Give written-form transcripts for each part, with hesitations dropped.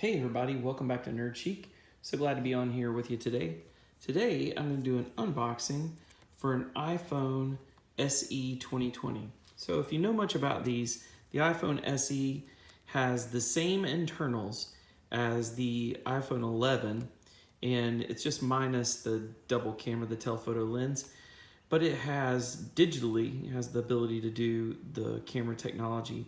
Hey everybody, welcome back to Chic. So glad to be on here with you today. Today I'm going to do an unboxing for an iPhone SE 2020. So if you know much about these, the iPhone SE has the same internals as the iPhone 11, and it's just minus the double camera, the telephoto lens, but it has digitally, it has the ability to do the camera technology.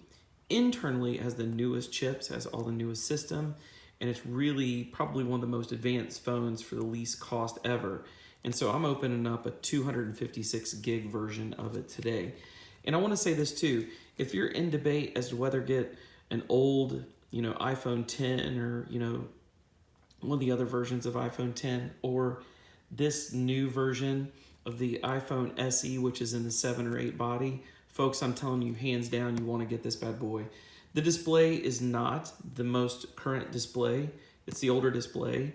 Internally, it has the newest chips, has all the newest system, and it's really probably one of the most advanced phones for the least cost ever. And so I'm opening up a 256 gig version of it today. And I want to say this too, if you're in debate as to whether to get an old, iPhone 10 or, one of the other versions of iPhone 10 or this new version of the iPhone SE, which is in the 7 or 8 body, folks, I'm telling you, hands down, you want to get this bad boy. The display is not the most current display. It's the older display.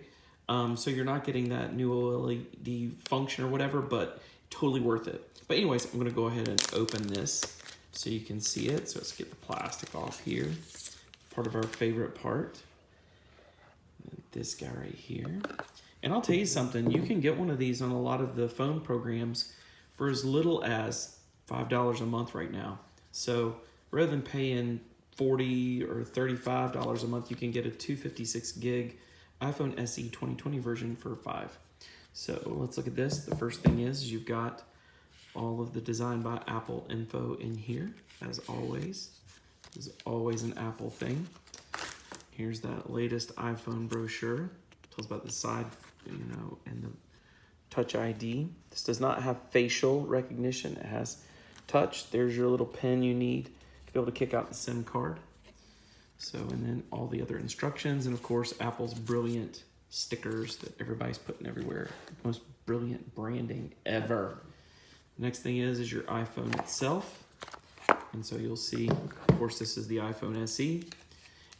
So you're not getting that new OLED function or whatever, but totally worth it. But anyways, I'm going to go ahead and open this so you can see it. So let's get the plastic off here. Part of our favorite part. This guy right here. And I'll tell you something, you can get one of these on a lot of the phone programs for as little as $5 a month right now. So rather than paying $40 or $35 a month, you can get a 256 gig iPhone SE 2020 version for $5. So let's look at this. The first thing is you've got all of the Design by Apple info in here, as always. This is always an Apple thing. Here's that latest iPhone brochure. Tells about the side, and the Touch ID. This does not have facial recognition. It has touch. There's your little pen you need to be able to kick out the SIM card. So, and then all the other instructions, and of course, Apple's brilliant stickers that everybody's putting everywhere. Most brilliant branding ever. The next thing is your iPhone itself. And so you'll see, of course, this is the iPhone SE.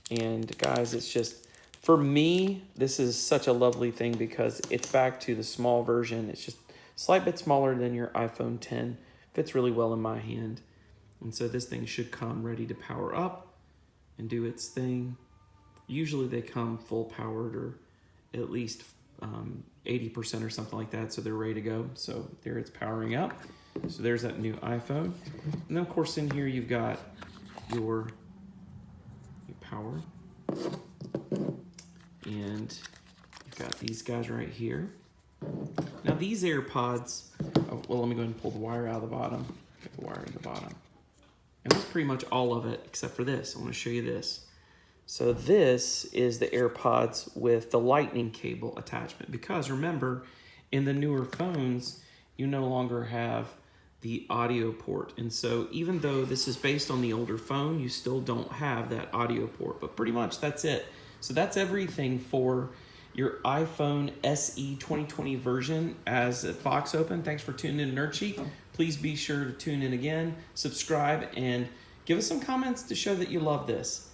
And guys, it's just, for me, this is such a lovely thing because it's back to the small version. It's just a slight bit smaller than your iPhone 10. Fits really well in my hand. And so this thing should come ready to power up and do its thing. Usually they come full powered or at least 80% or something like that, so they're ready to go. So there it's powering up. So there's that new iPhone. And then of course in here you've got your power. And you've got these guys right here. Now these AirPods, let me go ahead and pull the wire out of the bottom. Get the wire in the bottom. And that's pretty much all of it except for this. I want to show you this. So this is the AirPods with the lightning cable attachment, because remember, in the newer phones, you no longer have the audio port. And so even though this is based on the older phone, you still don't have that audio port, but pretty much that's it. So that's everything for your iPhone SE 2020 version as a box open. Thanks for tuning in to Chic. Please be sure to tune in again, subscribe, and give us some comments to show that you love this.